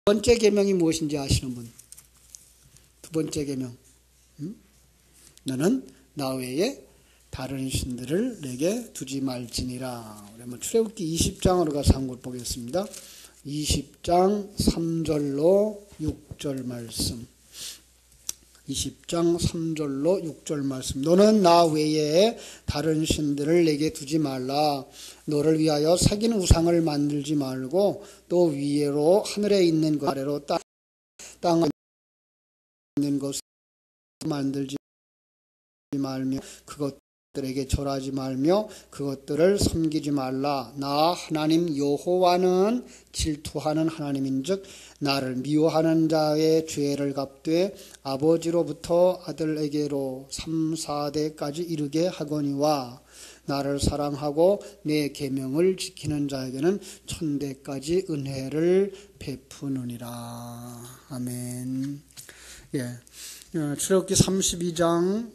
번째 계명이 무엇인지 아시는 분? 두 번째 계명. 너는 나 외에 다른 신들을 내게 두지 말지니라. 그러면 출애굽기 20장으로 가서 한번 보겠습니다. 20장 3절로 6절 말씀. 20장 3절로 6절 말씀. 너는 나 외에 다른 신들을 내게 두지 말라. 너를 위하여 새긴 우상을 만들지 말고 또 위로 하늘에 있는 것 아래로 땅에 있는 것을 만들지 말며 그것들에게 절하지 말며 그것들을 섬기지 말라. 나 하나님 여호와는 질투하는 하나님인즉 나를 미워하는 자의 죄를 갚되 아버지로부터 아들에게로 3, 4대까지 이르게 하거니와 나를 사랑하고 내 계명을 지키는 자에게는 1000대까지 은혜를 베푸느니라. 아멘. 출애굽기 32장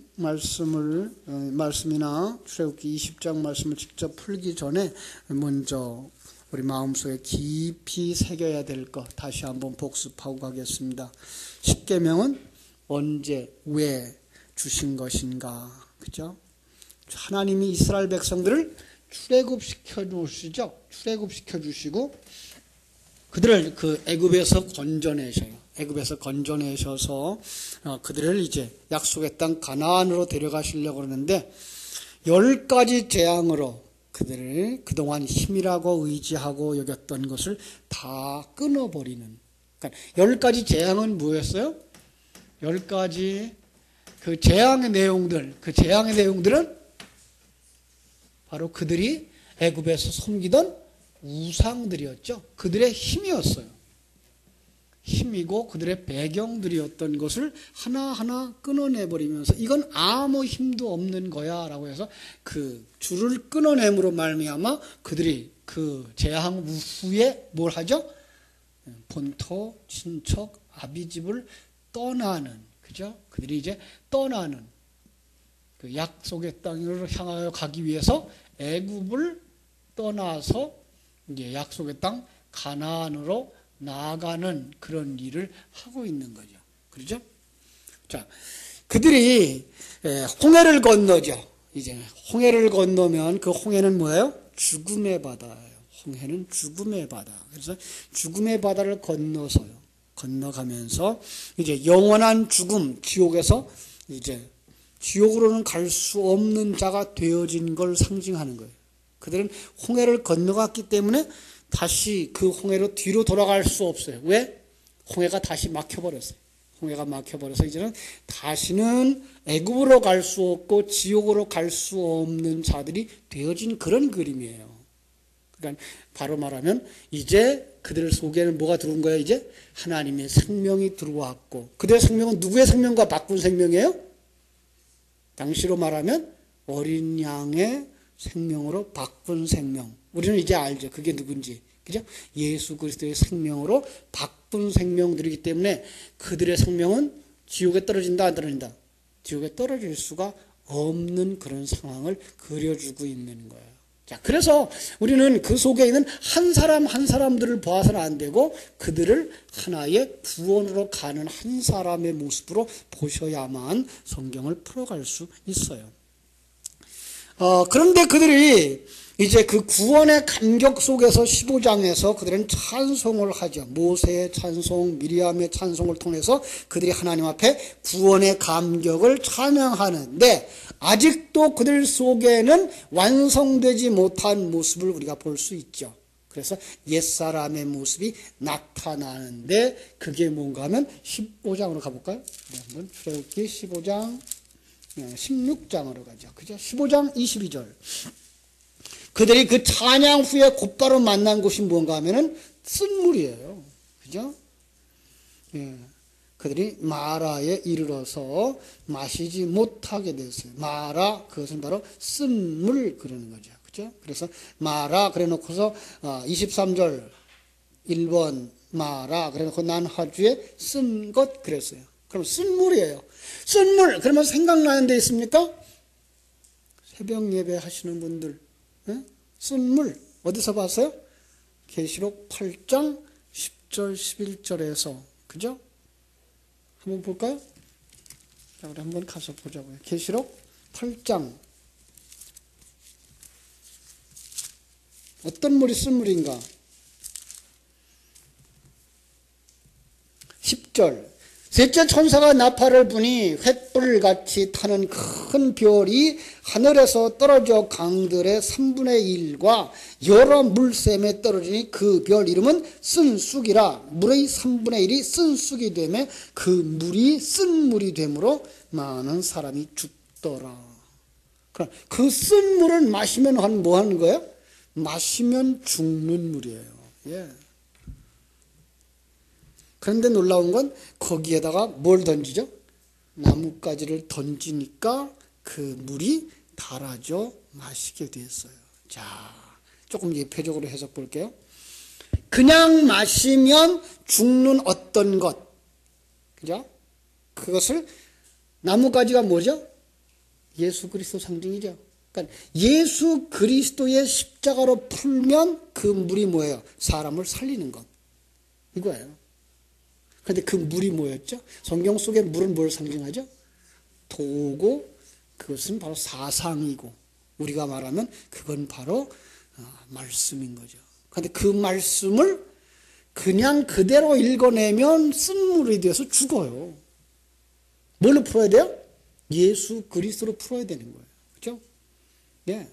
말씀이나 출애굽기 20장 말씀을 직접 풀기 전에 먼저 우리 마음속에 깊이 새겨야 될 것 다시 한번 복습하고 가겠습니다. 십계명은 언제, 왜 주신 것인가? 그죠? 하나님이 이스라엘 백성들을 출애굽시켜 주시죠. 출애굽시켜 주시고 그들을 그 애굽에서 건져내셔요. 애굽에서 건져내셔서 그들을 이제 약속의 땅 가나안으로 데려가시려고 그러는데 10가지 재앙으로 그들을 그동안 힘이라고 의지하고 여겼던 것을 다 끊어버리는. 그러니까 10가지 재앙은 뭐였어요? 10가지 그 재앙의 내용들은 바로 그들이 애굽에서 섬기던 우상들이었죠. 그들의 힘이었어요. 힘이고 그들의 배경들이었던 것을 하나하나 끊어내버리면서 이건 아무 힘도 없는 거야 라고 해서 그 줄을 끊어냄으로 말미암아 그들이 그 재앙 후에 뭘 하죠? 본토, 친척, 아비집을 떠나는, 그죠? 그들이 이제 떠나는 그 약속의 땅으로 향하여 가기 위해서 애굽을 떠나서 이제 약속의 땅 가나안으로 나아가는 그런 일을 하고 있는 거죠. 그렇죠? 자, 그들이 홍해를 건너죠. 이제 홍해를 건너면 그 홍해는 뭐예요? 죽음의 바다예요. 홍해는 죽음의 바다. 그래서 죽음의 바다를 건너가면서 이제 영원한 죽음, 지옥에서 이제 지옥으로는 갈 수 없는 자가 되어진 걸 상징하는 거예요. 그들은 홍해를 건너갔기 때문에 다시 그 홍해로 뒤로 돌아갈 수 없어요. 왜? 홍해가 다시 막혀버렸어요. 홍해가 막혀버려서 이제는 다시는 애굽으로 갈 수 없고 지옥으로 갈 수 없는 자들이 되어진 그런 그림이에요. 그러니까 바로 말하면 이제 그들 속에는 뭐가 들어온 거예요? 이제 하나님의 생명이 들어왔고 그들의 생명은 누구의 생명과 바꾼 생명이에요? 당시로 말하면 어린 양의 생명으로 바꾼 생명. 우리는 이제 알죠. 그게 누군지. 그죠? 예수 그리스도의 생명으로 바꾼 생명들이기 때문에 그들의 생명은 지옥에 떨어진다, 안 떨어진다? 지옥에 떨어질 수가 없는 그런 상황을 그려주고 있는 거예요. 자, 그래서 우리는 그 속에 있는 한 사람 한 사람들을 봐서는 안 되고 그들을 하나의 구원으로 가는 한 사람의 모습으로 보셔야만 성경을 풀어갈 수 있어요. 그런데 그들이 이제 그 구원의 감격 속에서 15장에서 그들은 찬송을 하죠. 모세의 찬송, 미리암의 찬송을 통해서 그들이 하나님 앞에 구원의 감격을 찬양하는데 아직도 그들 속에는 완성되지 못한 모습을 우리가 볼 수 있죠. 그래서 옛사람의 모습이 나타나는데 그게 뭔가 하면 15장으로 가볼까요? 네, 한번 출애굽기 15장 16장으로 가죠. 그죠? 15장 22절. 그들이 그 찬양 후에 곧바로 만난 곳이 뭔가 하면은 쓴물이에요. 그죠? 예. 그들이 마라에 이르러서 마시지 못하게 됐어요. 마라, 그것은 바로 쓴물 그러는 거죠. 그죠? 그래서 마라 그래 놓고서 23절 1번 마라 그래 놓고 난 하주에 쓴 것 그랬어요. 그럼 쓴물이에요. 쓴물 그러면 생각나는 데 있습니까? 새벽 예배 하시는 분들 쓴물 어디서 봤어요? 계시록 8장 10절, 11절에서, 그죠? 한번 볼까요? 자, 우리 한번 가서 보자고요. 계시록 8장. 어떤 물이 쓴 물인가? 10절. 셋째 천사가 나팔을 부니 횃불같이 타는 큰 별이 하늘에서 떨어져 강들의 3분의 1과 여러 물샘에 떨어지니 그 별 이름은 쓴 쑥이라. 물의 3분의 1이 쓴 쑥이 되며 그 물이 쓴 물이 되므로 많은 사람이 죽더라. 그 쓴 물을 마시면 뭐 하는 거예요? 마시면 죽는 물이에요. 예. 그런데 놀라운 건 거기에다가 뭘 던지죠? 나뭇가지를 던지니까 그 물이 달아져 마시게 됐어요. 자, 조금 예표적으로 해석 볼게요. 그냥 마시면 죽는 어떤 것, 그죠? 그것을 나뭇가지가 뭐죠? 예수 그리스도 상징이죠. 그러니까 예수 그리스도의 십자가로 풀면 그 물이 뭐예요? 사람을 살리는 것. 이거예요. 그런데 그 물이 뭐였죠? 성경 속의 물은 뭘 상징하죠? 도고, 그것은 바로 사상이고, 우리가 말하면 그건 바로 말씀인 거죠. 그런데 그 말씀을 그냥 그대로 읽어내면 쓴물이 되어서 죽어요. 뭘로 풀어야 돼요? 예수 그리스도로 풀어야 되는 거예요. 그렇죠? 예.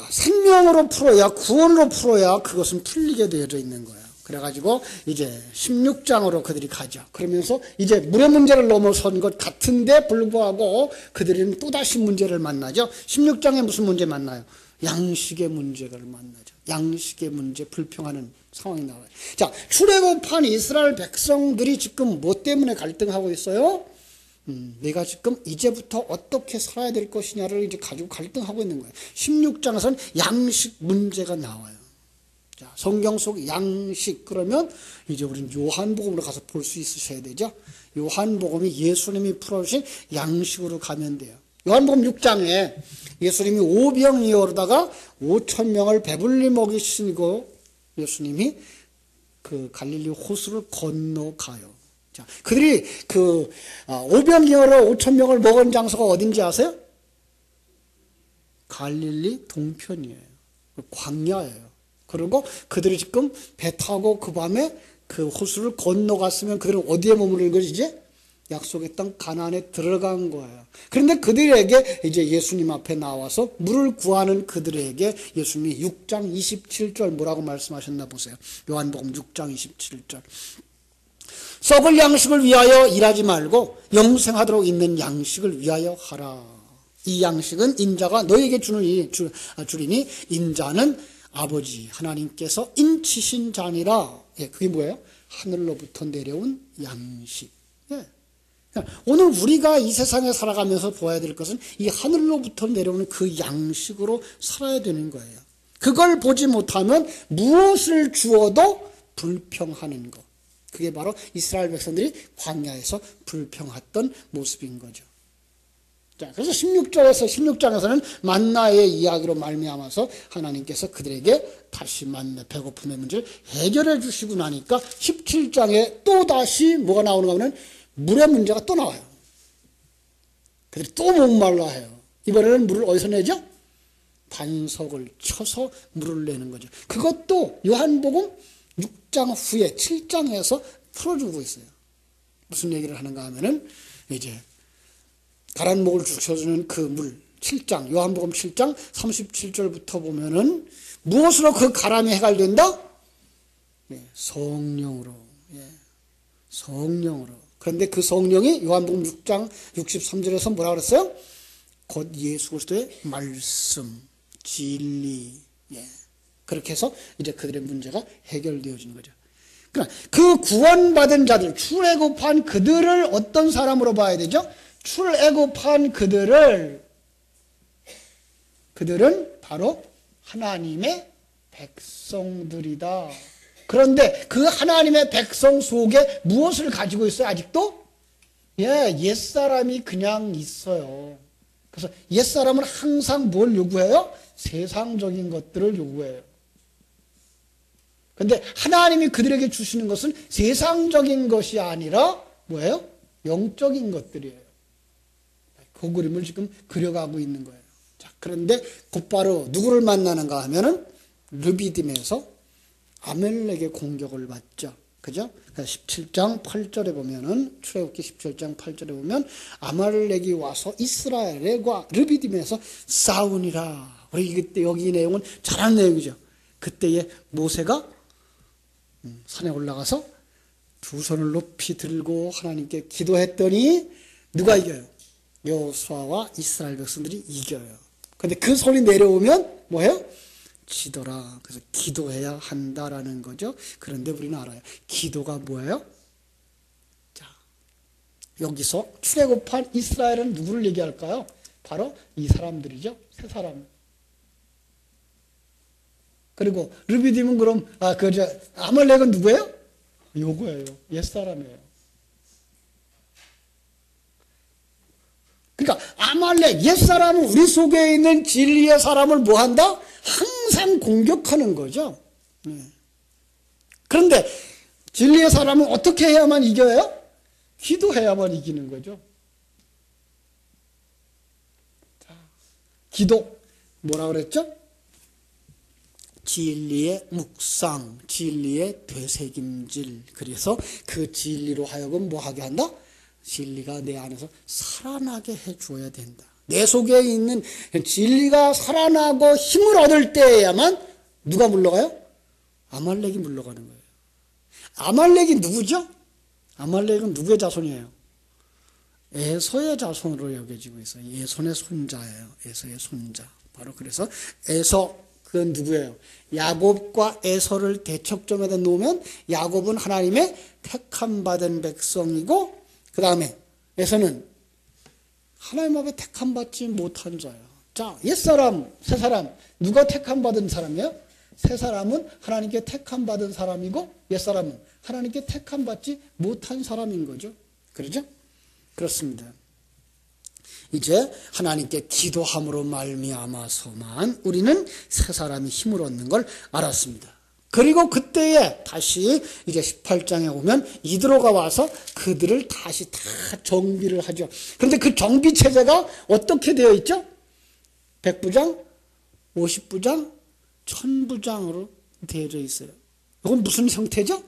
생명으로 풀어야, 구원으로 풀어야 그것은 풀리게 되어져 있는 거예요. 그래가지고 이제 16장으로 그들이 가죠. 그러면서 이제 물의 문제를 넘어선 것 같은데 불구하고 그들은 또다시 문제를 만나죠. 16장에 무슨 문제 만나요? 양식의 문제를 만나죠. 양식의 문제, 불평하는 상황이 나와요. 자, 출애굽한 이스라엘 백성들이 지금 뭐 때문에 갈등하고 있어요? 내가 지금 이제부터 어떻게 살아야 될 것이냐를 이제 가지고 갈등하고 있는 거예요. 16장에서는 양식 문제가 나와요. 자, 성경 속 양식, 그러면 이제 우리는 요한복음으로 가서 볼 수 있으셔야 되죠. 요한복음이 예수님이 풀어주신 양식으로 가면 돼요. 요한복음 6장에 예수님이 오병이어로다가 5,000명을 배불리 먹이시고 예수님이 그 갈릴리 호수를 건너가요. 자, 그들이 그 오병이어로 5,000명을 먹은 장소가 어딘지 아세요? 갈릴리 동편이에요. 광야예요. 그리고 그들이 지금 배 타고 그 밤에 그 호수를 건너갔으면 그들은 어디에 머무르는 거지 이제? 약속의 땅 가나안에 들어간 거예요. 그런데 그들에게 이제 예수님 앞에 나와서 물을 구하는 그들에게 예수님이 6장 27절 뭐라고 말씀하셨나 보세요. 요한복음 6장 27절. 썩을 양식을 위하여 일하지 말고 영생하도록 있는 양식을 위하여 하라. 이 양식은 인자가 너에게 주리니 인자는 아버지 하나님께서 인치신 자니라. 예, 그게 뭐예요? 하늘로부터 내려온 양식. 예. 오늘 우리가 이 세상에 살아가면서 보아야 될 것은 이 하늘로부터 내려오는 그 양식으로 살아야 되는 거예요. 그걸 보지 못하면 무엇을 주어도 불평하는 것. 그게 바로 이스라엘 백성들이 광야에서 불평했던 모습인 거죠. 자, 그래서 16장에서는 만나의 이야기로 말미암아서 하나님께서 그들에게 다시 만나 배고픔의 문제를 해결해 주시고 나니까 17장에 또 다시 뭐가 나오는가 하면 물의 문제가 또 나와요. 그들이 또 목말라 해요. 이번에는 물을 어디서 내죠? 반석을 쳐서 물을 내는 거죠. 그것도 요한복음 6장 후에 7장에서 풀어주고 있어요. 무슨 얘기를 하는가 하면은 이제 가란 목을 죽여주는 그 물, 7장, 요한복음 7장 37절부터 보면은 무엇으로 그 가람이 해갈된다? 예, 성령으로. 예, 성령으로. 그런데 그 성령이 요한복음 6장 63절에서 뭐라 그랬어요? 곧 예수 그리스도의 말씀, 진리. 예. 그렇게 해서 이제 그들의 문제가 해결되어지는 거죠. 그러나 그 구원받은 자들, 출애굽한 그들을 어떤 사람으로 봐야 되죠? 출애굽한 그들은 바로 하나님의 백성들이다. 그런데 그 하나님의 백성 속에 무엇을 가지고 있어요? 아직도? 예, 옛사람이 그냥 있어요. 그래서 옛사람은 항상 뭘 요구해요? 세상적인 것들을 요구해요. 근데 하나님이 그들에게 주시는 것은 세상적인 것이 아니라 뭐예요? 영적인 것들이에요. 그 그림을 지금 그려가고 있는 거예요. 자, 그런데 곧바로 누구를 만나는가 하면은 르비딤에서 아멜렉의 공격을 받죠. 그죠? 17장 8절에 보면은, 출애굽기 17장 8절에 보면, 아말렉이 와서 이스라엘과 르비딤에서 싸우니라. 우리 그때 여기 이 내용은 잘 아는 내용이죠. 그때에 모세가 산에 올라가서 두 손을 높이 들고 하나님께 기도했더니 누가 이겨요? 여호수아와 이스라엘 백성들이 이겨요. 근데 그 손이 내려오면 뭐예요? 지더라. 그래서 기도해야 한다라는 거죠. 그런데 우리는 알아요. 기도가 뭐예요? 자, 여기서 출애굽한 이스라엘은 누구를 얘기할까요? 바로 이 사람들이죠. 세 사람. 그리고 르비딤은 그럼 아말렉은 누구예요? 요거예요. 옛사람이에요. 그러니까 아말렉 옛사람은 우리 속에 있는 진리의 사람을 뭐한다? 항상 공격하는 거죠. 그런데 진리의 사람은 어떻게 해야만 이겨요? 기도해야만 이기는 거죠. 자, 기도 뭐라 그랬죠? 진리의 묵상, 진리의 되새김질. 그래서 그 진리로 하여금 뭐하게 한다? 진리가 내 안에서 살아나게 해줘야 된다. 내 속에 있는 진리가 살아나고 힘을 얻을 때에야만 누가 물러가요? 아말렉이 물러가는 거예요. 아말렉이 누구죠? 아말렉은 누구의 자손이에요? 에서의 자손으로 여겨지고 있어요. 에손의 손자예요. 에서의 손자. 바로 그래서 에서, 그건 누구예요? 야곱과 에서를 대척점에다 놓으면 야곱은 하나님의 택함 받은 백성이고, 그 다음에 에서는 하나님 앞에 택함 받지 못한 자예요. 자, 옛사람, 새사람, 누가 택함 받은 사람이에요? 새사람은 하나님께 택함 받은 사람이고, 옛사람은 하나님께 택함 받지 못한 사람인 거죠. 그렇죠? 그렇습니다. 이제 하나님께 기도함으로 말미암아서만 우리는 새사람이 힘을 얻는 걸 알았습니다. 그리고 그때에 다시 이제 18장에 오면 이드로가 와서 그들을 다시 다 정비를 하죠. 그런데 그 정비 체제가 어떻게 되어 있죠? 100부장, 50부장, 1000부장으로 되어져 있어요. 이건 무슨 형태죠?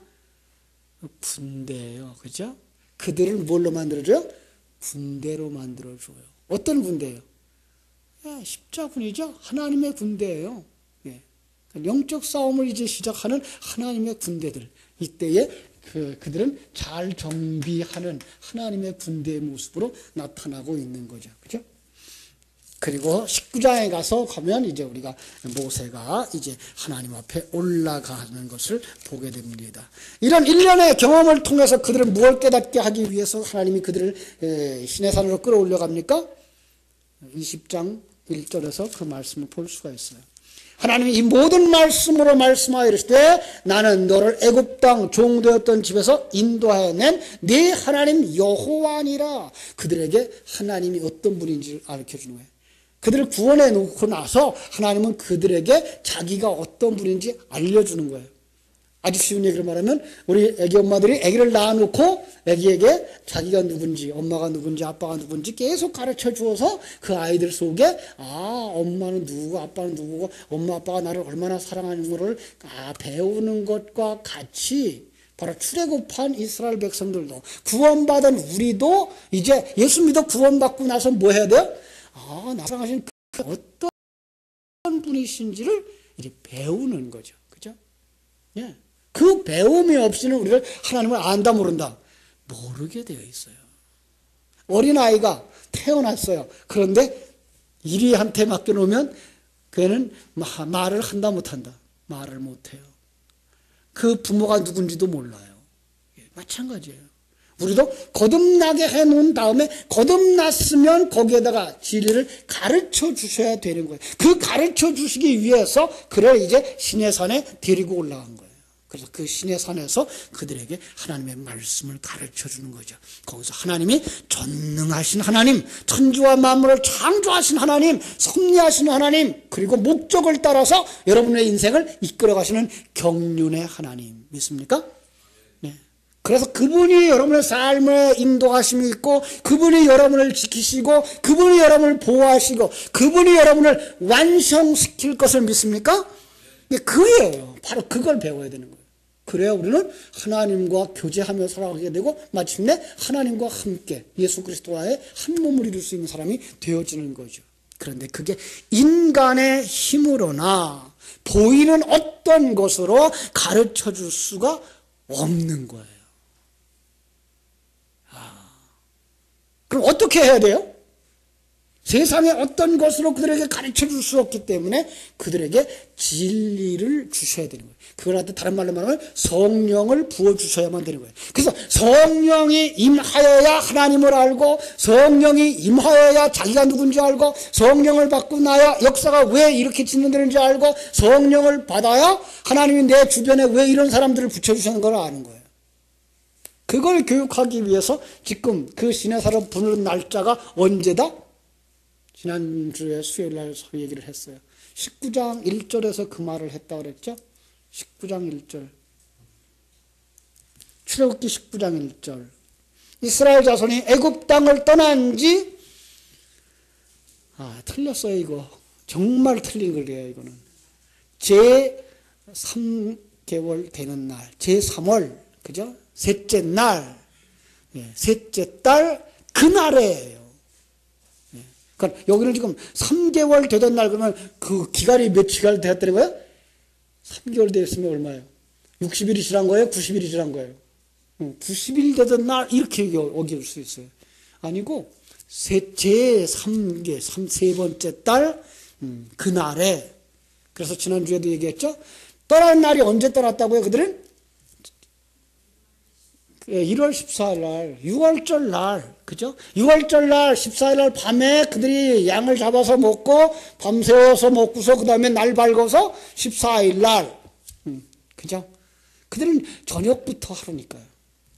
군대예요. 그죠? 그들을 뭘로 만들어줘요? 군대로 만들어줘요. 어떤 군대예요? 십자군이죠. 하나님의 군대예요. 영적 싸움을 이제 시작하는 하나님의 군대들. 이때에 그들은 잘 정비하는 하나님의 군대의 모습으로 나타나고 있는 거죠. 그죠? 그리고 19장에 가면 이제 우리가 모세가 이제 하나님 앞에 올라가는 것을 보게 됩니다. 이런 일련의 경험을 통해서 그들을 무엇을 깨닫게 하기 위해서 하나님이 그들을 시내산으로 끌어올려 갑니까? 20장 1절에서 그 말씀을 볼 수가 있어요. 하나님이 이 모든 말씀으로 말씀하여 이르시되 나는 너를 애굽 땅 종되었던 집에서 인도하여 낸 네 하나님 여호와니라. 그들에게 하나님이 어떤 분인지를 가르쳐주는 거예요. 그들을 구원해 놓고 나서 하나님은 그들에게 자기가 어떤 분인지 알려주는 거예요. 아주 쉬운 얘기를 말하면 우리 애기 엄마들이 애기를 낳아놓고 애기에게 자기가 누군지, 엄마가 누군지, 아빠가 누군지 계속 가르쳐 주어서 그 아이들 속에 엄마는 누구고 아빠는 누구고 엄마 아빠가 나를 얼마나 사랑하는 것을 배우는 것과 같이 바로 출애굽한 이스라엘 백성들도 구원받은 우리도 이제 예수 믿어 구원받고 나서 뭐 해야 돼요? 나 사랑하신 그 어떤 분이신지를 이제 배우는 거죠. 그죠? 예. 그 배움이 없이는 우리가 하나님을 안다 모른다. 모르게 되어 있어요. 어린아이가 태어났어요. 그런데 이리한테 맡겨놓으면 걔는 말을 한다 못한다. 말을 못해요. 그 부모가 누군지도 몰라요. 예, 마찬가지예요. 우리도 거듭나게 해놓은 다음에 거듭났으면 거기에다가 진리를 가르쳐 주셔야 되는 거예요. 그 가르쳐 주시기 위해서 그를 이제 시내산에 데리고 올라간 거예요. 그래서 그 시내 산에서 그들에게 하나님의 말씀을 가르쳐 주는 거죠. 거기서 하나님이 전능하신 하나님, 천지와 만물을 창조하신 하나님, 섭리하신 하나님, 그리고 목적을 따라서 여러분의 인생을 이끌어 가시는 경륜의 하나님 믿습니까? 네. 그래서 그분이 여러분의 삶에 인도하심이 있고, 그분이 여러분을 지키시고, 그분이 여러분을 보호하시고, 그분이 여러분을 완성시킬 것을 믿습니까? 그예요. 바로 그걸 배워야 되는 거예요. 그래야 우리는 하나님과 교제하며 살아가게 되고 마침내 하나님과 함께 예수 그리스도와의 한 몸을 이룰 수 있는 사람이 되어지는 거죠. 그런데 그게 인간의 힘으로나 보이는 어떤 것으로 가르쳐 줄 수가 없는 거예요. 그럼 어떻게 해야 돼요? 세상의 어떤 것으로 그들에게 가르쳐 줄 수 없기 때문에 그들에게 진리를 주셔야 되는 거예요. 그걸 다른 말로 말하면 성령을 부어주셔야만 되는 거예요. 그래서 성령이 임하여야 하나님을 알고, 성령이 임하여야 자기가 누군지 알고, 성령을 받고 나야 역사가 왜 이렇게 진행되는지 알고, 성령을 받아야 하나님이 내 주변에 왜 이런 사람들을 붙여주시는 걸 아는 거예요. 그걸 교육하기 위해서 지금 그 신의 사람 부르는 날짜가 언제다? 지난주에 수요일날 얘기를 했어요. 19장 1절에서 그 말을 했다고 그랬죠? 19장 1절. 출애굽기 19장 1절. 이스라엘 자손이 애굽 땅을 떠난 지, 틀렸어요, 이거. 정말 틀린 글이에요, 이거는. 제3개월 되는 날, 제3월, 그죠? 셋째 날, 셋째 달, 그날이에요. 그러니까 여기는 지금 3개월 되던 날 그러면 그 기간이 며칠 되었다는 거예요? 3개월 되었으면 얼마예요? 60일이 지난 거예요? 90일이 지난 거예요? 90일 되던 날 이렇게 어길 수 있어요. 아니고 제3개, 세 번째 달 그날에, 그래서 지난주에도 얘기했죠? 떠난 날이 언제 떠났다고요? 그들은 1월 14일 날, 6월절 날, 그죠? 6월절 날, 14일 날 밤에 그들이 양을 잡아서 먹고, 밤새워서 먹고서, 그 다음에 날 밝아서 14일 날, 그죠? 그들은 저녁부터 하루니까요.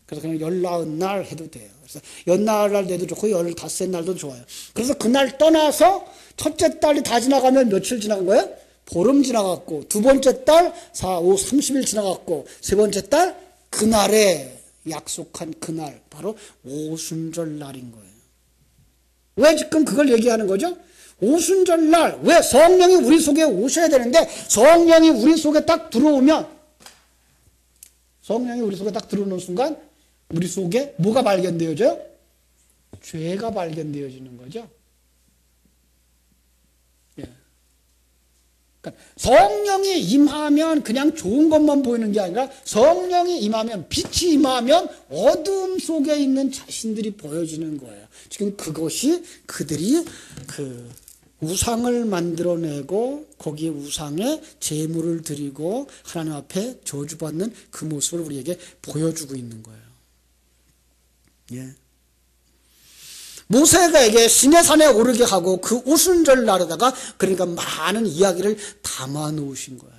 그래서 그냥 19날 해도 돼요. 그래서 연날 날 내도 좋고, 15째 날도 좋아요. 그래서 그날 떠나서, 첫째 달이 다 지나가면 며칠 지나간 거예요? 보름 지나갔고, 두 번째 달, 4, 5, 30일 지나갔고, 세 번째 달, 그날에, 약속한 그날, 바로 오순절 날인 거예요. 왜 지금 그걸 얘기하는 거죠? 오순절 날, 왜 성령이 우리 속에 오셔야 되는데, 성령이 우리 속에 딱 들어오면, 성령이 우리 속에 딱 들어오는 순간, 우리 속에 뭐가 발견되어져요? 죄가 발견되어지는 거죠. 그러니까 성령이 임하면 그냥 좋은 것만 보이는 게 아니라 성령이 임하면, 빛이 임하면 어둠 속에 있는 자신들이 보여지는 거예요. 지금 그것이 그들이 그 우상을 만들어내고 거기에 우상에 제물을 드리고 하나님 앞에 저주받는 그 모습을 우리에게 보여주고 있는 거예요. 예. 모세에게 시내산에 오르게 하고 그 오순절 날에다가 그러니까 많은 이야기를 담아 놓으신 거예요.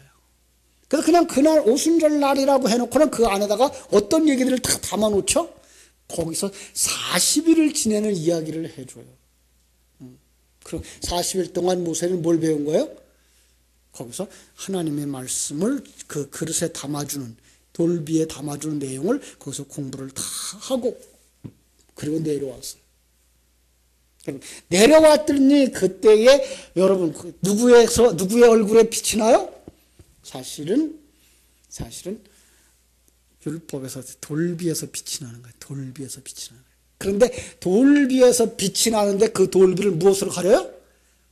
그래서 그냥 그날 오순절 날이라고 해놓고는 그 안에다가 어떤 얘기들을 다 담아 놓죠? 거기서 40일을 지내는 이야기를 해줘요. 그럼 40일 동안 모세는 뭘 배운 거예요? 거기서 하나님의 말씀을 그 그릇에 담아주는, 돌비에 담아주는 내용을 거기서 공부를 다 하고 그리고 내려왔어요. 내려왔더니 그때에 여러분 누구의 얼굴에 빛이 나요? 사실은 율법에서 돌비에서 빛이 나는 거예요. 돌비에서 빛이 나는 거예요. 그런데 돌비에서 빛이 나는데 그 돌비를 무엇으로 가려요?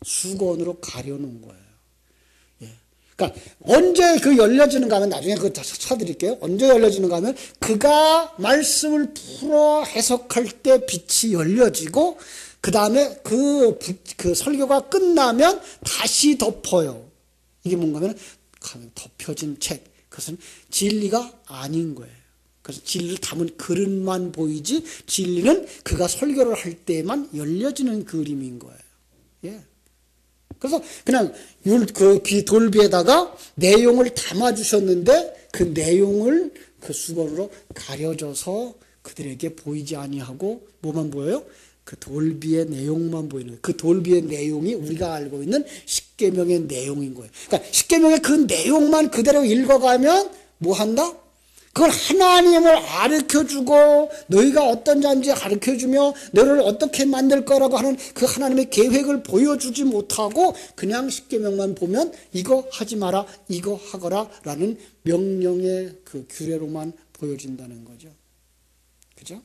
수건으로 가려놓은 거예요. 예. 그러니까 언제 그 열려지는가 하면 나중에 그거 쳐드릴게요. 언제 열려지는가 하면 그가 말씀을 풀어 해석할 때 빛이 열려지고 그 다음에 그 설교가 끝나면 다시 덮어요. 이게 뭔가 하면 덮여진 책. 그것은 진리가 아닌 거예요. 그래서 진리를 담은 그릇만 보이지 진리는 그가 설교를 할 때만 열려지는 그림인 거예요. 예. 그래서 그냥 그 돌비에다가 내용을 담아주셨는데 그 내용을 그 수건으로 가려져서 그들에게 보이지 아니하고 뭐만 보여요? 그 돌비의 내용만 보이는 거예요. 그 돌비의 내용이 우리가 알고 있는 십계명의 내용인 거예요. 그러니까 십계명의 그 내용만 그대로 읽어가면 뭐 한다? 그걸 하나님을 가르쳐주고 너희가 어떤 자인지 가르쳐주며 너를 어떻게 만들 거라고 하는 그 하나님의 계획을 보여주지 못하고 그냥 십계명만 보면 이거 하지 마라 이거 하거라 라는 명령의 그 규례로만 보여진다는 거죠. 그죠?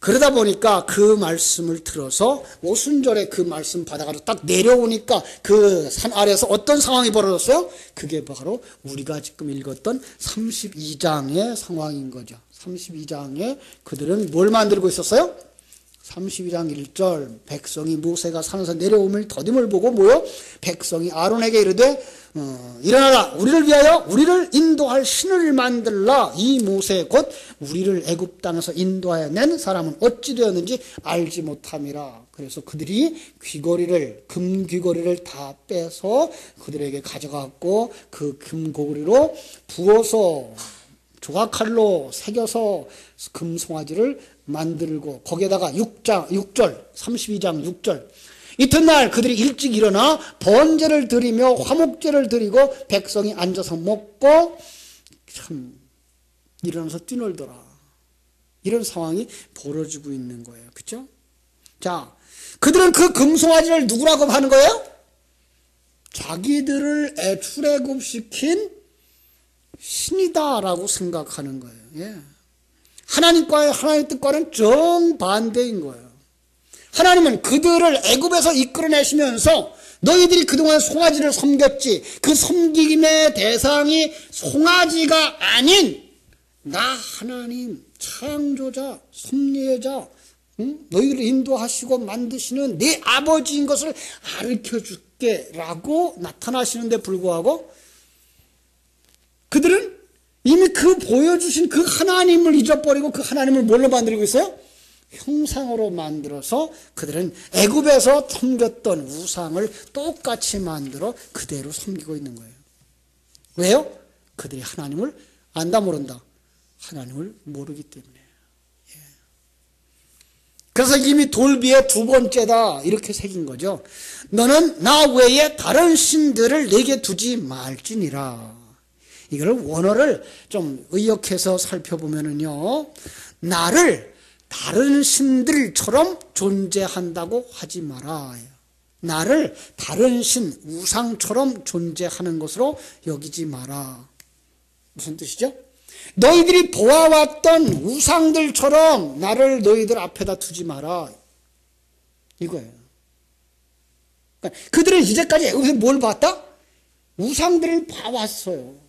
그러다 보니까 그 말씀을 들어서 오순절에 그 말씀 받아가지고 딱 내려오니까 그 산 아래에서 어떤 상황이 벌어졌어요? 그게 바로 우리가 지금 읽었던 32장의 상황인 거죠. 32장에 그들은 뭘 만들고 있었어요? 32장 1절 백성이 모세가 산에서 내려오면 더딤을 보고 뭐요? 백성이 아론에게 이르되 일어나라 우리를 위하여 우리를 인도할 신을 만들라. 이 모세 곧 우리를 애굽 땅에서 인도하여 낸 사람은 어찌 되었는지 알지 못함이라. 그래서 그들이 귀걸이를 금 귀걸이를 다 빼서 그들에게 가져갔고 그 금 고리로 부어서 조각칼로 새겨서 금송아지를 만들고 거기에다가 6절 32장 6절 이튿날 그들이 일찍 일어나 번제를 드리며 화목제를 드리고 백성이 앉아서 먹고 참 일어나서 뛰놀더라. 이런 상황이 벌어지고 있는 거예요. 그렇죠? 자, 그들은 그 금송아지를 누구라고 하는 거예요? 자기들을 출애굽시킨 신이다라고 생각하는 거예요. 예. 하나님의 뜻과는 정반대인 거예요. 하나님은 그들을 애굽에서 이끌어내시면서 너희들이 그동안 송아지를 섬겼지. 그 섬김의 대상이 송아지가 아닌 나 하나님 창조자 섭리자 너희들을 인도하시고 만드시는 네 아버지인 것을 가르쳐줄게 라고 나타나시는데 불구하고 그들은 이미 그 보여주신 그 하나님을 잊어버리고 그 하나님을 뭘로 만들고 있어요? 형상으로 만들어서 그들은 애굽에서 섬겼던 우상을 똑같이 만들어 그대로 섬기고 있는 거예요. 왜요? 그들이 하나님을 안다 모른다. 하나님을 모르기 때문에. 예. 그래서 이미 돌비의 두 번째다 이렇게 새긴 거죠. 너는 나 외에 다른 신들을 내게 두지 말지니라. 이걸 원어를 좀 의역해서 살펴보면은요, 나를 다른 신들처럼 존재한다고 하지 마라. 나를 다른 신, 우상처럼 존재하는 것으로 여기지 마라. 무슨 뜻이죠? 너희들이 보아왔던 우상들처럼 나를 너희들 앞에다 두지 마라. 이거예요. 그러니까 그들은 이제까지 애굽에서 뭘 봤다? 우상들을 봐왔어요.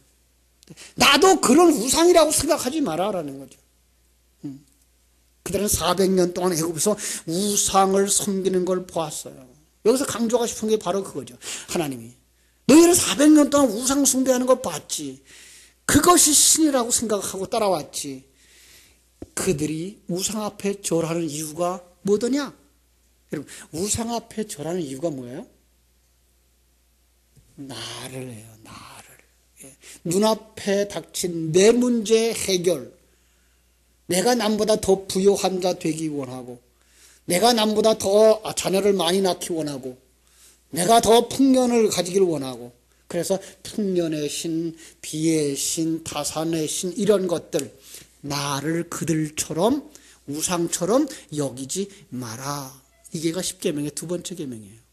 나도 그런 우상이라고 생각하지 마라라는 거죠. 그들은 400년 동안 애굽에서 우상을 섬기는 걸 보았어요. 여기서 강조하고 싶은 게 바로 그거죠. 하나님이 너희는 400년 동안 우상 숭배하는 걸 봤지. 그것이 신이라고 생각하고 따라왔지. 그들이 우상 앞에 절하는 이유가 뭐더냐? 여러분, 우상 앞에 절하는 이유가 뭐예요? 나를 해요. 나를. 눈앞에 닥친 내 문제 해결, 내가 남보다 더 부유한 자 되기 원하고, 내가 남보다 더 자녀를 많이 낳기 원하고, 내가 더 풍년을 가지기를 원하고, 그래서 풍년의 신, 비의 신, 다산의 신 이런 것들, 나를 그들처럼 우상처럼 여기지 마라. 이게가 십계명의 두 번째 계명이에요.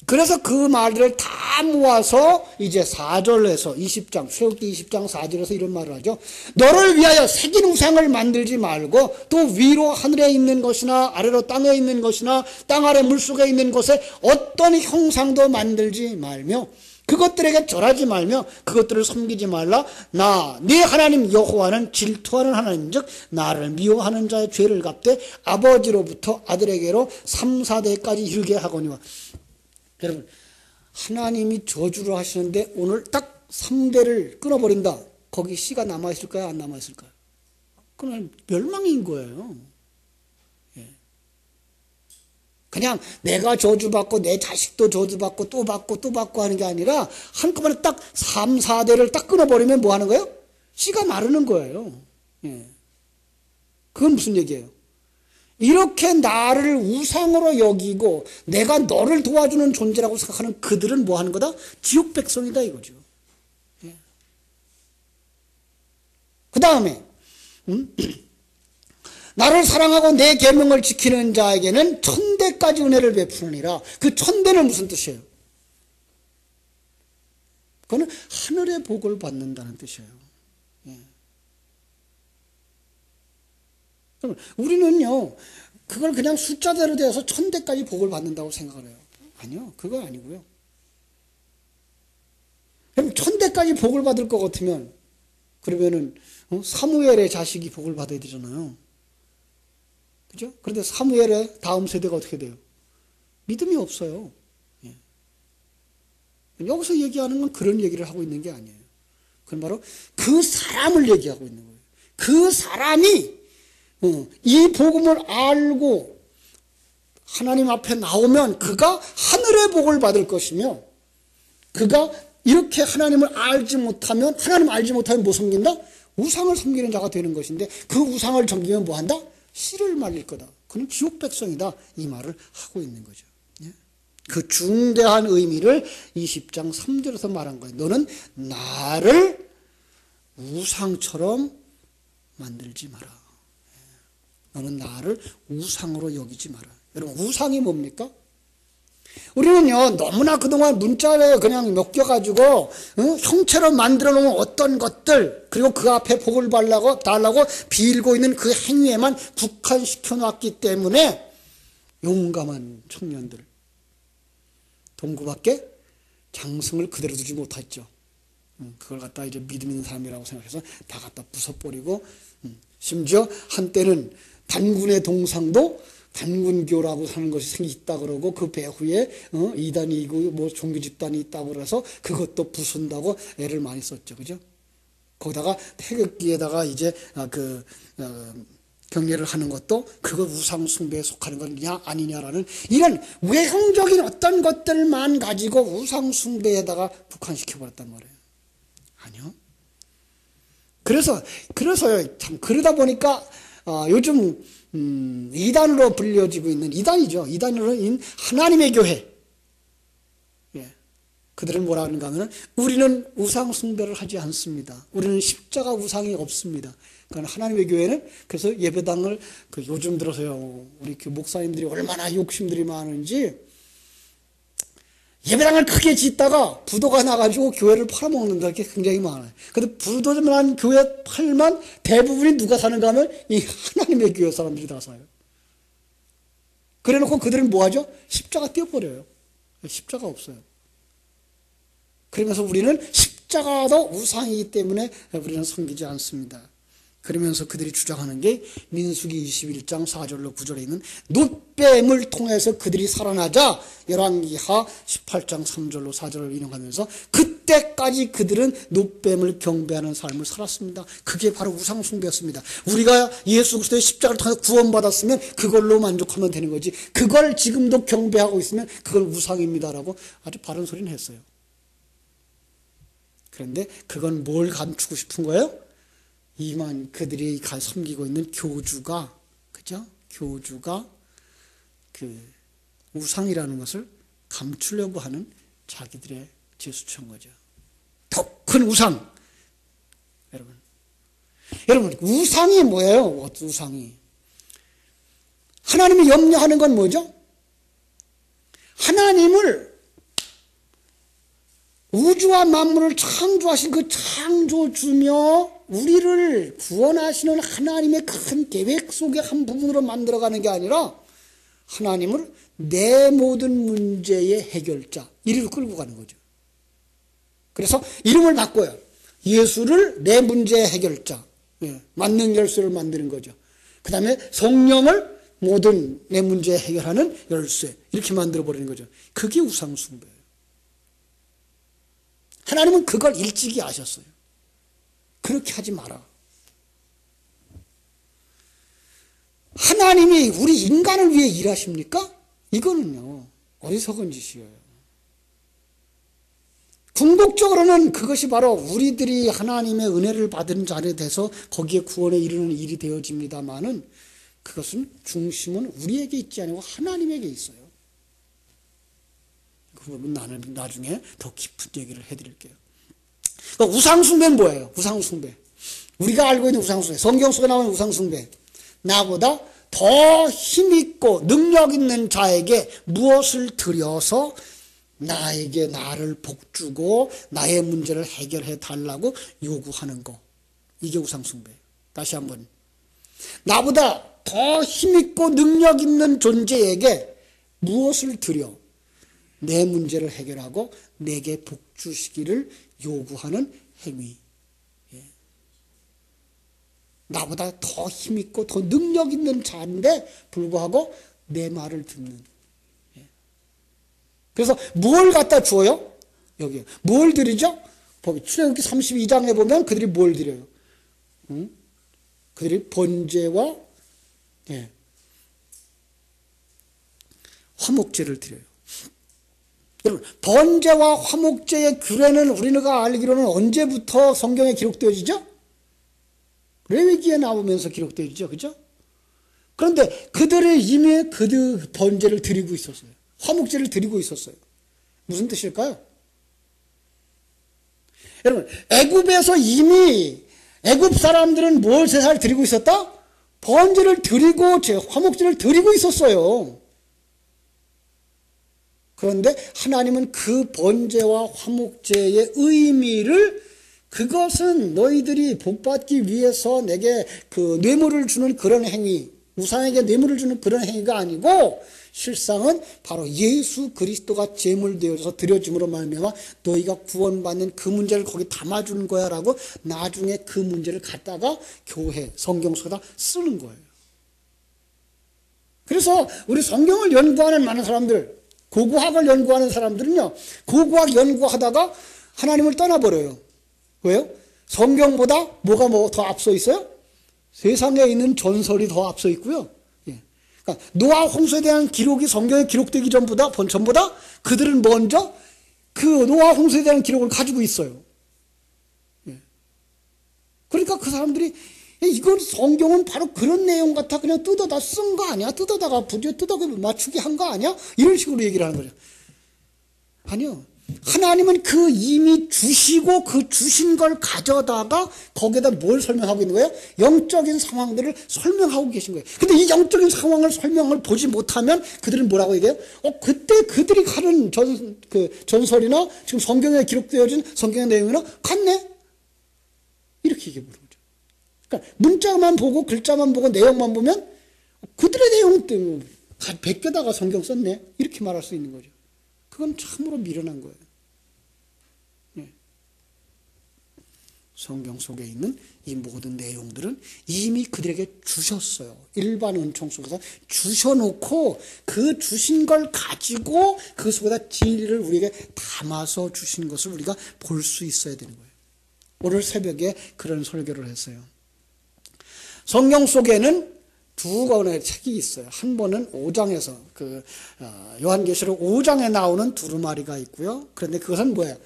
그래서 그 말들을 다 모아서 이제 4절에서 20장, 출애굽기 20장 4절에서 이런 말을 하죠. 너를 위하여 새긴 우상을 만들지 말고 또 위로 하늘에 있는 것이나 아래로 땅에 있는 것이나 땅 아래 물속에 있는 곳에 어떤 형상도 만들지 말며 그것들에게 절하지 말며 그것들을 섬기지 말라. 나 네 하나님 여호와는 질투하는 하나님인즉 나를 미워하는 자의 죄를 갚되 아버지로부터 아들에게로 3, 4대까지 이르게 하거니와. 여러분, 하나님이 저주를 하시는데 오늘 딱 3대를 끊어버린다. 거기 씨가 남아있을까요? 안 남아있을까요? 그건 멸망인 거예요. 예. 그냥 내가 저주받고 내 자식도 저주받고 또 받고 또 받고 하는 게 아니라 한꺼번에 딱 3, 4대를 딱 끊어버리면 뭐 하는 거예요? 씨가 마르는 거예요. 예. 그건 무슨 얘기예요? 이렇게 나를 우상으로 여기고 내가 너를 도와주는 존재라고 생각하는 그들은 뭐 하는 거다? 지옥 백성이다 이거죠. 예. 그 다음에 나를 사랑하고 내 계명을 지키는 자에게는 1000대까지 은혜를 베푸느니라. 그 1000대는 무슨 뜻이에요? 그거는 하늘의 복을 받는다는 뜻이에요. 예. 우리는요, 그걸 그냥 숫자대로 되어서 1000대까지 복을 받는다고 생각을 해요. 아니요, 그거 아니고요. 그럼 1000대까지 복을 받을 것 같으면, 그러면은, 사무엘의 자식이 복을 받아야 되잖아요. 그죠? 그런데 사무엘의 다음 세대가 어떻게 돼요? 믿음이 없어요. 예. 여기서 얘기하는 건 그런 얘기를 하고 있는 게 아니에요. 그건 바로 그 사람을 얘기하고 있는 거예요. 그 사람이 이 복음을 알고 하나님 앞에 나오면 그가 하늘의 복을 받을 것이며, 그가 이렇게 하나님을 알지 못하면, 하나님 알지 못하면 뭐 섬긴다? 우상을 섬기는 자가 되는 것인데, 그 우상을 섬기면 뭐 한다? 씨를 말릴 거다. 그는 지옥 백성이다. 이 말을 하고 있는 거죠. 그 중대한 의미를 20장 3절에서 말한 거예요. 너는 나를 우상처럼 만들지 마라. 너는 나를 우상으로 여기지 마라. 여러분, 우상이 뭡니까? 우리는요, 너무나 그동안 문자에 그냥 맡겨가지고, 형체로 만들어 놓은 어떤 것들, 그리고 그 앞에 복을 달라고 빌고 있는 그 행위에만 국한시켜 놨기 때문에, 용감한 청년들, 동구 밖에 장승을 그대로 두지 못했죠. 그걸 갖다 이제 믿음 있는 사람이라고 생각해서 다 갖다 부숴버리고, 심지어 한때는 단군의 동상도 단군교라고 하는 것이 있다 그러고, 그 배후에 이단이고 뭐 종교 집단이 있다고 그래서 그것도 부순다고 애를 많이 썼죠. 그죠? 거기다가 태극기에다가 이제 경례를 하는 것도 그거 우상 숭배에 속하는 거냐 아니냐라는 이런 외형적인 어떤 것들만 가지고 우상 숭배에다가 국한시켜 버렸단 말이에요. 아니요. 그래서요, 참 그러다 보니까 요즘 이단으로 불려지고 있는, 이단이죠. 이단으로 있는 하나님의 교회. 예. 그들은 뭐라 하는가 하면, 우리는 우상 숭배를 하지 않습니다. 우리는 십자가 우상이 없습니다. 그러니까 하나님의 교회는, 그래서 예배당을, 요즘 들어서요, 우리 목사님들이 얼마나 욕심들이 많은지, 예배당을 크게 짓다가 부도가 나가지고 교회를 팔아먹는다, 게 굉장히 많아요. 근데 부도만 교회 팔만 대부분이 누가 사는가 하면 이 하나님의 교회 사람들이 다 사요. 그래 놓고 그들은 뭐 하죠? 십자가 떼어버려요. 십자가 없어요. 그러면서 우리는 십자가도 우상이기 때문에 우리는 섬기지 않습니다. 그러면서 그들이 주장하는 게 민수기 21장 4절로 9절에 있는 놋뱀을 통해서 그들이 살아나자, 열왕기하 18장 3절로 4절을 인용하면서 그때까지 그들은 놋뱀을 경배하는 삶을 살았습니다. 그게 바로 우상 숭배였습니다. 우리가 예수 그리스도의 십자가를 통해서 구원받았으면 그걸로 만족하면 되는 거지, 그걸 지금도 경배하고 있으면 그걸 우상입니다라고 아주 바른 소리는 했어요. 그런데 그건 뭘 감추고 싶은 거예요? 이만 그들이 섬기고 있는 교주가, 그죠? 교주가 그 우상이라는 것을 감추려고 하는 자기들의 제수처인 거죠. 더 큰 우상. 여러분, 우상이 뭐예요? 우상이. 하나님이 염려하는 건 뭐죠? 하나님을, 우주와 만물을 창조하신 그 창조주며 우리를 구원하시는 하나님의 큰 계획 속의 한 부분으로 만들어가는 게 아니라 하나님을 내 모든 문제의 해결자, 이리로 끌고 가는 거죠. 그래서 이름을 바꿔요. 예수를 내 문제의 해결자, 만능 열쇠를 만드는 거죠. 그 다음에 성령을 모든 내 문제 해결하는 열쇠, 이렇게 만들어버리는 거죠. 그게 우상숭배예요. 하나님은 그걸 일찍이 아셨어요. 그렇게 하지 마라. 하나님이 우리 인간을 위해 일하십니까? 이거는요, 어리석은 짓이에요. 궁극적으로는 그것이 바로 우리들이 하나님의 은혜를 받은 자리에 돼서 거기에 구원에 이르는 일이 되어집니다만은 그것은 중심은 우리에게 있지 않고 하나님에게 있어요. 그 부분 나는 나중에 더 깊은 얘기를 해드릴게요. 그러니까 우상숭배는 뭐예요? 우상숭배. 우리가 알고 있는 우상숭배. 성경 속에 나오는 우상숭배. 나보다 더 힘있고 능력 있는 자에게 무엇을 드려서 나에게 나를 복주고 나의 문제를 해결해 달라고 요구하는 거. 이게 우상숭배. 다시 한번. 나보다 더 힘있고 능력 있는 존재에게 무엇을 드려 내 문제를 해결하고 내게 복주시기를 요구하는 행위. 예. 나보다 더 힘있고 더 능력 있는 자인데 불구하고 내 말을 듣는. 예. 그래서 뭘 갖다 주어요? 여기 뭘 드리죠? 출애굽기 32장에 보면 그들이 뭘 드려요? 그들이 번제와 예. 화목제를 드려요. 여러분, 번제와 화목제의 규례는 우리가 알기로는 언제부터 성경에 기록되어지죠? 레위기에 나오면서 기록되어지죠. 그죠? 그런데 그들이 이미 그 번제를 드리고 있었어요. 화목제를 드리고 있었어요. 무슨 뜻일까요? 여러분, 애굽에서 이미 애굽 사람들은 뭘 제사를 드리고 있었다? 번제를 드리고 화목제를 드리고 있었어요. 그런데 하나님은 그 번제와 화목제의 의미를 그것은 너희들이 복받기 위해서 내게 그 뇌물을 주는 그런 행위, 우상에게 뇌물을 주는 그런 행위가 아니고 실상은 바로 예수 그리스도가 제물되어서 드려짐으로 말미암아 너희가 구원받는 그 문제를 거기 담아주는 거야 라고 나중에 그 문제를 갖다가 교회, 성경 속에다 쓰는 거예요. 그래서 우리 성경을 연구하는 많은 사람들, 고고학을 연구하는 사람들은요, 고고학 연구하다가 하나님을 떠나버려요. 왜요? 성경보다 뭐가 더 앞서 있어요? 세상에 있는 전설이 더 앞서 있고요. 예. 그러니까 노아 홍수에 대한 기록이 성경에 기록되기 전보다 그들은 먼저 그 노아 홍수에 대한 기록을 가지고 있어요. 예. 그러니까 그 사람들이 이건 성경은 바로 그런 내용 같아. 그냥 뜯어다 쓴 거 아니야? 뜯어다가 부디에 뜯어가 맞추기 한 거 아니야? 이런 식으로 얘기를 하는 거죠. 아니요. 하나님은 그 이미 주시고 그 주신 걸 가져다가 거기에다 뭘 설명하고 있는 거예요? 영적인 상황들을 설명하고 계신 거예요. 근데 이 영적인 설명을 보지 못하면 그들은 뭐라고 얘기해요? 그때 그들이 하는 전설이나 지금 성경에 기록되어진 성경의 내용이나 같네? 이렇게 얘기해 보는 거죠. 그러니까 문자만 보고 글자만 보고 내용만 보면 그들의 내용 때문에 100개다가 성경 썼네? 이렇게 말할 수 있는 거죠. 그건 참으로 미련한 거예요. 네. 성경 속에 있는 이 모든 내용들은 이미 그들에게 주셨어요. 일반 은총 속에서 주셔놓고 그 주신 걸 가지고 그 속에다 진리를 우리에게 담아서 주신 것을 우리가 볼 수 있어야 되는 거예요. 오늘 새벽에 그런 설교를 했어요. 성경 속에는 두 권의 책이 있어요. 한 번은 5장에서 요한계시록 5장에 나오는 두루마리가 있고요. 그런데 그것은 뭐예요?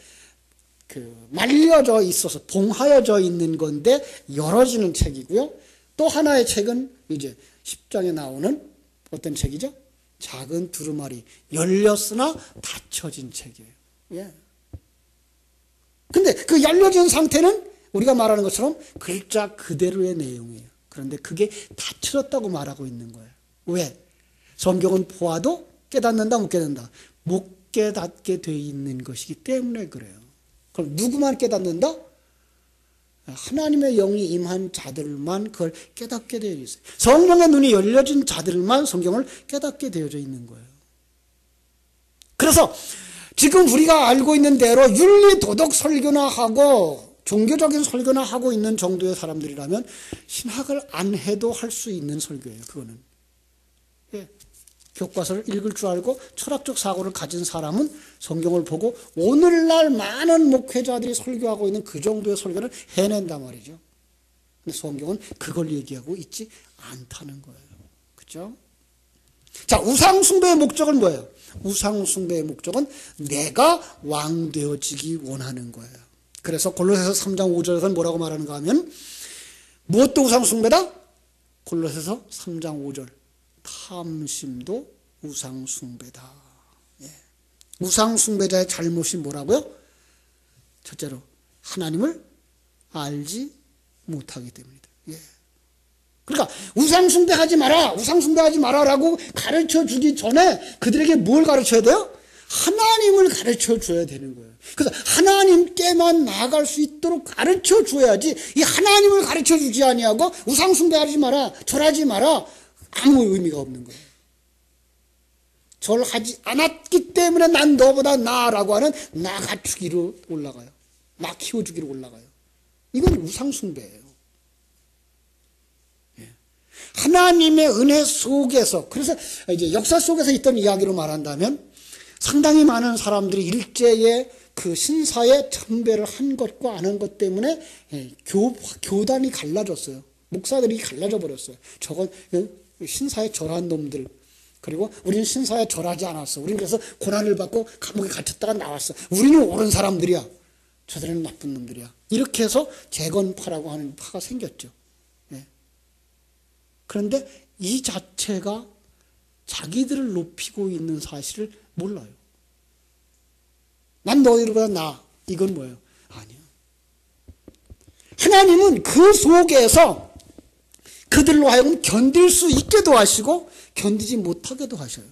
말려져 있어서 봉하여져 있는 건데 열어지는 책이고요. 또 하나의 책은 이제 10장에 나오는 어떤 책이죠? 작은 두루마리, 열렸으나 닫혀진 책이에요. 예. 근데 그 열려진 상태는 우리가 말하는 것처럼 글자 그대로의 내용이에요. 그런데 그게 닫혀졌다고 말하고 있는 거예요. 왜? 성경은 보아도 깨닫는다, 못 깨닫는다? 못 깨닫게 돼 있는 것이기 때문에 그래요. 그럼 누구만 깨닫는다? 하나님의 영이 임한 자들만 그걸 깨닫게 되어 있어요. 성령의 눈이 열려진 자들만 성경을 깨닫게 되어져 있는 거예요. 그래서 지금 우리가 알고 있는 대로 윤리 도덕 설교나 하고 종교적인 설교나 하고 있는 정도의 사람들이라면 신학을 안 해도 할 수 있는 설교예요. 그거는. 예. 교과서를 읽을 줄 알고 철학적 사고를 가진 사람은 성경을 보고 오늘날 많은 목회자들이 설교하고 있는 그 정도의 설교를 해낸단 말이죠. 근데 성경은 그걸 얘기하고 있지 않다는 거예요. 그렇죠? 자, 우상숭배의 목적은 뭐예요? 우상숭배의 목적은 내가 왕 되어지기 원하는 거예요. 그래서 골로새서 3장 5절에서는 뭐라고 말하는가 하면 무엇도 우상숭배다? 골로새서 3장 5절 탐심도 우상숭배다. 예. 우상숭배자의 잘못이 뭐라고요? 첫째로 하나님을 알지 못하기 때문이다. 예. 그러니까 우상숭배하지 마라, 우상숭배하지 마라라고 가르쳐 주기 전에 그들에게 뭘 가르쳐야 돼요? 하나님을 가르쳐 줘야 되는 거예요. 그래서 하나님께만 나아갈 수 있도록 가르쳐 줘야지, 이 하나님을 가르쳐 주지 아니하고 우상숭배하지 마라, 절하지 마라, 아무 의미가 없는 거예요. 절하지 않았기 때문에 난 너보다 나아라고 하는 나 갖추기로 올라가요. 나 키워주기로 올라가요. 이건 우상숭배예요. 예. 하나님의 은혜 속에서, 그래서 이제 역사 속에서 있던 이야기로 말한다면 상당히 많은 사람들이 일제에 그 신사의 참배를 한 것과 안 한 것 때문에 교단이 갈라졌어요. 목사들이 갈라져 버렸어요. 저건 신사에 절한 놈들, 그리고 우리는 신사에 절하지 않았어. 우리는 그래서 고난을 받고 감옥에 갇혔다가 나왔어. 우리는 옳은 사람들이야, 저들은 나쁜 놈들이야. 이렇게 해서 재건파라고 하는 파가 생겼죠. 예. 그런데 이 자체가 자기들을 높이고 있는 사실을 몰라요. 난 너희들보다 나아. 이건 뭐예요? 아니요. 하나님은 그 속에서 그들로 하여금 견딜 수 있게도 하시고 견디지 못하게도 하셔요.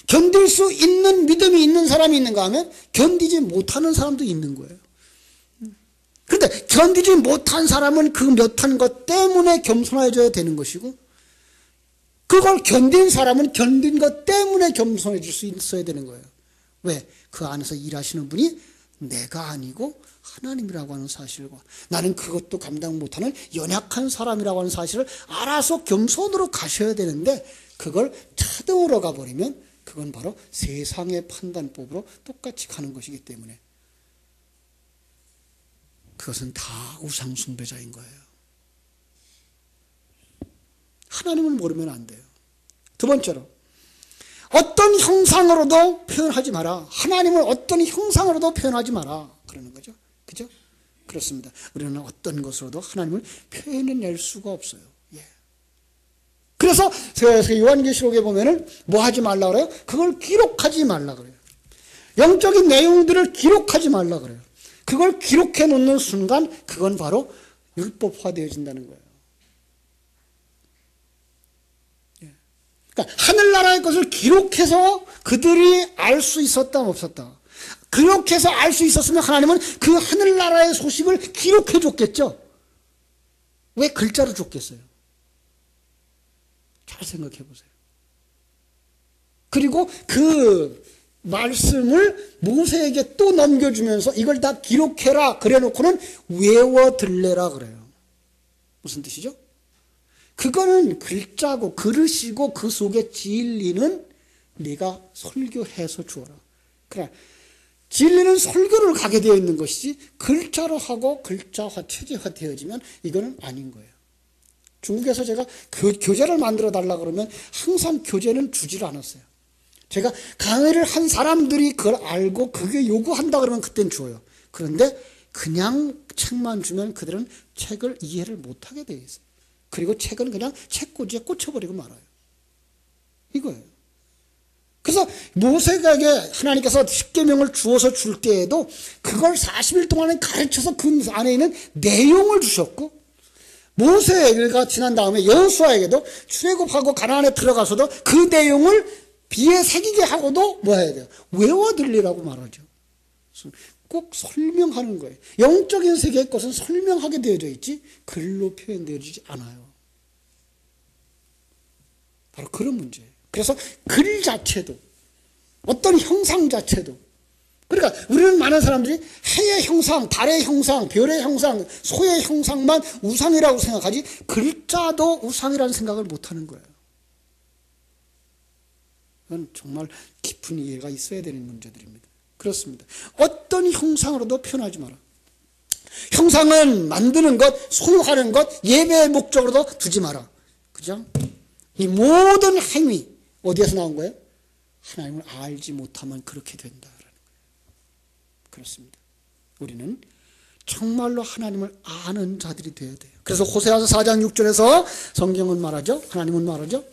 견딜 수 있는 믿음이 있는 사람이 있는가 하면 견디지 못하는 사람도 있는 거예요. 그런데 견디지 못한 사람은 그 못한 것 때문에 겸손해져야 되는 것이고, 그걸 견딘 사람은 견딘 것 때문에 겸손해질 수 있어야 되는 거예요. 왜? 그 안에서 일하시는 분이 내가 아니고 하나님이라고 하는 사실과, 나는 그것도 감당 못하는 연약한 사람이라고 하는 사실을 알아서 겸손으로 가셔야 되는데, 그걸 차등으로 가버리면 그건 바로 세상의 판단법으로 똑같이 가는 것이기 때문에 그것은 다 우상숭배자인 거예요. 하나님을 모르면 안 돼요. 두 번째로, 어떤 형상으로도 표현하지 마라. 하나님을 어떤 형상으로도 표현하지 마라. 그러는 거죠. 그죠? 그렇습니다. 우리는 어떤 것으로도 하나님을 표현해낼 수가 없어요. 예. 그래서 요한계시록에 보면은 뭐 하지 말라 그래요? 그걸 기록하지 말라 그래요. 영적인 내용들을 기록하지 말라 그래요. 그걸 기록해 놓는 순간 그건 바로 율법화되어진다는 거예요. 그러니까 하늘나라의 것을 기록해서 그들이 알 수 있었다 없었다. 그렇게 해서 알 수 있었으면 하나님은 그 하늘나라의 소식을 기록해 줬겠죠. 왜 글자로 줬겠어요? 잘 생각해 보세요. 그리고 그 말씀을 모세에게 또 넘겨주면서 이걸 다 기록해라 그래놓고는 외워들래라 그래요. 무슨 뜻이죠? 그거는 글자고 그릇이고 그 속에 진리는 네가 설교해서 주어라. 그래, 진리는 설교를 가게 되어 있는 것이지 글자로 하고 글자화 체제화 되어지면 이거는 아닌 거예요. 중국에서 제가 교재를 만들어 달라 그러면 항상 교재는 주질 않았어요. 제가 강의를 한 사람들이 그걸 알고 그게 요구한다 그러면 그땐 줘요. 그런데 그냥 책만 주면 그들은 책을 이해를 못하게 되어 있어요. 그리고 책은 그냥 책꽂이에 꽂혀버리고 말아요. 이거예요. 그래서 모세에게 하나님께서 십계명을 주어서 줄 때에도 그걸 40일 동안에 가르쳐서 그 안에 있는 내용을 주셨고, 모세가 지난 다음에 여호수아에게도 출애굽하고 가나안에 들어가서도 그 내용을 비에 새기게 하고도 뭐 해야 돼요? 외워들리라고 말하죠. 꼭 설명하는 거예요. 영적인 세계의 것은 설명하게 되어져 있지 글로 표현되어지지 않아요. 바로 그런 문제예요. 그래서 글 자체도, 어떤 형상 자체도, 그러니까 우리는 많은 사람들이 해의 형상, 달의 형상, 별의 형상, 소의 형상만 우상이라고 생각하지 글자도 우상이라는 생각을 못하는 거예요. 이건 정말 깊은 이해가 있어야 되는 문제들입니다. 그렇습니다. 어떤 형상으로도 표현하지 마라. 형상은 만드는 것, 소유하는 것, 예배의 목적으로도 두지 마라. 그죠? 이 모든 행위 어디에서 나온 거예요? 하나님을 알지 못하면 그렇게 된다라는 거예요. 그렇습니다. 우리는 정말로 하나님을 아는 자들이 되어야 돼요. 그래서 호세아서 4장 6절에서 성경은 말하죠. 하나님은 말하죠.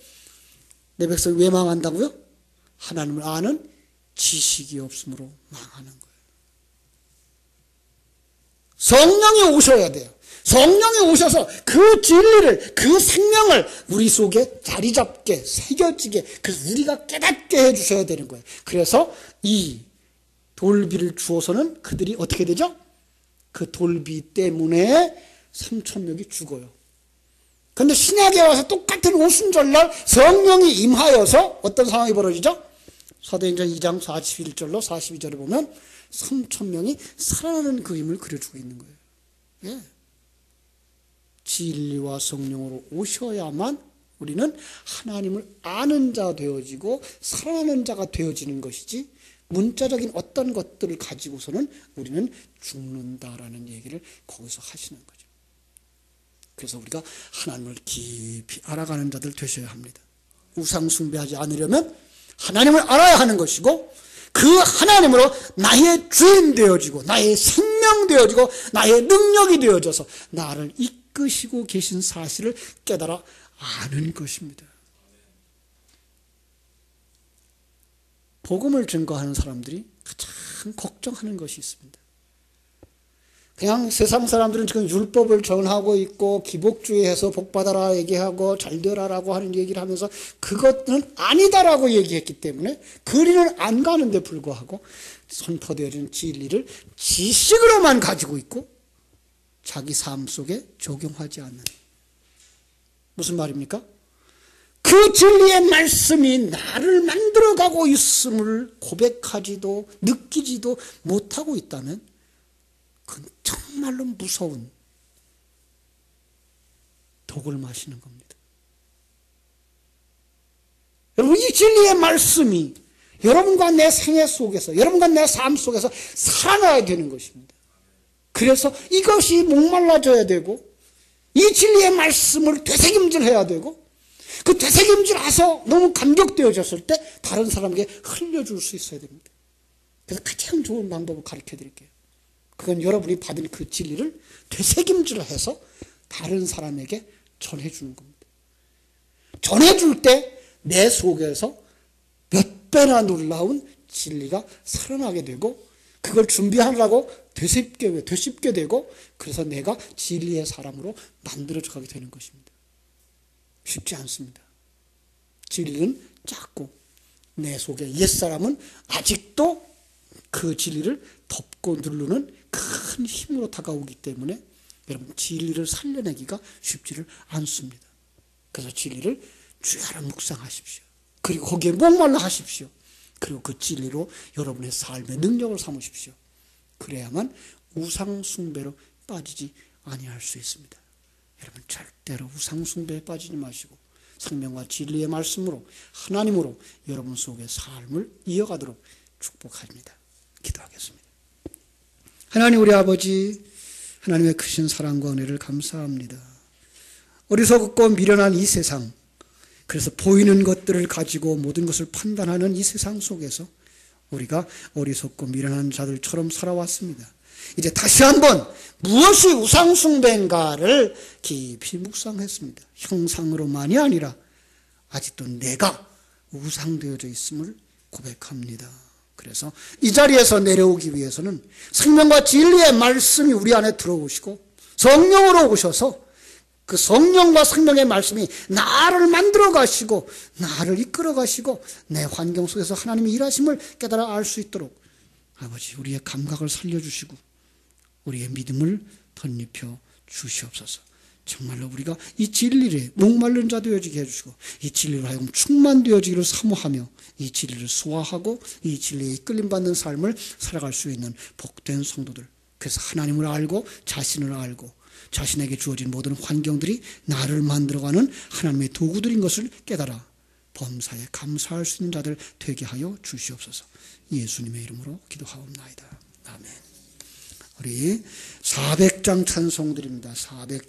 내 백성이 왜 망한다고요? 하나님을 아는 지식이 없으므로 망하는 거예요. 성령이 오셔야 돼요. 성령이 오셔서 그 진리를, 그 생명을 우리 속에 자리 잡게, 새겨지게, 그래서 우리가 깨닫게 해주셔야 되는 거예요. 그래서 이 돌비를 주어서는 그들이 어떻게 되죠? 그 돌비 때문에 3,000명이 죽어요. 그런데 신약에 와서 똑같은 오순절날 성령이 임하여서 어떤 상황이 벌어지죠? 사도행전 2장 41절로 42절에 보면 3,000명이 살아나는 그림을 그려주고 있는 거예요. 예. 진리와 성령으로 오셔야만 우리는 하나님을 아는 자 되어지고 살아나는 자가 되어지는 것이지, 문자적인 어떤 것들을 가지고서는 우리는 죽는다라는 얘기를 거기서 하시는 거죠. 그래서 우리가 하나님을 깊이 알아가는 자들 되셔야 합니다. 우상 숭배하지 않으려면 하나님을 알아야 하는 것이고, 그 하나님으로 나의 주인 되어지고 나의 생명 되어지고 나의 능력이 되어져서 나를 이끄시고 계신 사실을 깨달아 아는 것입니다. 복음을 증거하는 사람들이 가장 걱정하는 것이 있습니다. 그냥 세상 사람들은 지금 율법을 전하고 있고 기복주의해서 복받아라 얘기하고 잘되라라고 하는 얘기를 하면서 그것은 아니다라고 얘기했기 때문에 그리는 안 가는데 불구하고 선포되어진 진리를 지식으로만 가지고 있고 자기 삶 속에 적용하지 않는, 무슨 말입니까? 그 진리의 말씀이 나를 만들어가고 있음을 고백하지도 느끼지도 못하고 있다면 그건 정말로 무서운 독을 마시는 겁니다. 여러분, 이 진리의 말씀이 여러분과 내 생애 속에서, 여러분과 내 삶 속에서 살아나야 되는 것입니다. 그래서 이것이 목말라져야 되고, 이 진리의 말씀을 되새김질해야 되고, 그 되새김질해서 너무 감격되어졌을 때 다른 사람에게 흘려줄 수 있어야 됩니다. 그래서 가장 좋은 방법을 가르쳐 드릴게요. 그건 여러분이 받은 그 진리를 되새김질해서 다른 사람에게 전해주는 겁니다. 전해줄 때 내 속에서 몇 배나 놀라운 진리가 살아나게 되고, 그걸 준비하려고 되씹게 되고, 그래서 내가 진리의 사람으로 만들어져 가게 되는 것입니다. 쉽지 않습니다. 진리는 작고 내 속에 옛사람은 아직도 그 진리를 덮고 누르는 큰 힘으로 다가오기 때문에 여러분, 진리를 살려내기가 쉽지를 않습니다. 그래서 진리를 주야로 묵상하십시오. 그리고 거기에 목말라 하십시오. 그리고 그 진리로 여러분의 삶의 능력을 삼으십시오. 그래야만 우상 숭배로 빠지지 아니할 수 있습니다. 여러분, 절대로 우상 숭배에 빠지지 마시고 생명과 진리의 말씀으로 하나님으로 여러분 속의 삶을 이어가도록 축복합니다. 기도하겠습니다. 하나님 우리 아버지, 하나님의 크신 사랑과 은혜를 감사합니다. 어리석고 미련한 이 세상, 그래서 보이는 것들을 가지고 모든 것을 판단하는 이 세상 속에서 우리가 어리석고 미련한 자들처럼 살아왔습니다. 이제 다시 한번 무엇이 우상 숭배인가를 깊이 묵상했습니다. 형상으로만이 아니라 아직도 내가 우상되어져 있음을 고백합니다. 그래서 이 자리에서 내려오기 위해서는 생명과 진리의 말씀이 우리 안에 들어오시고 성령으로 오셔서 그 성령과 생명의 말씀이 나를 만들어 가시고 나를 이끌어 가시고 내 환경 속에서 하나님의 일하심을 깨달아 알 수 있도록 아버지, 우리의 감각을 살려주시고 우리의 믿음을 덧입혀 주시옵소서. 정말로 우리가 이 진리에 목마른 자 되어지게 해주시고 이 진리로 하여금 충만되어지기를 사모하며 이 진리를 소화하고 이 진리에 이끌림받는 삶을 살아갈 수 있는 복된 성도들, 그래서 하나님을 알고 자신을 알고 자신에게 주어진 모든 환경들이 나를 만들어가는 하나님의 도구들인 것을 깨달아 범사에 감사할 수 있는 자들 되게 하여 주시옵소서. 예수님의 이름으로 기도하옵나이다. 아멘. 우리 400장 찬송드립니다. 400장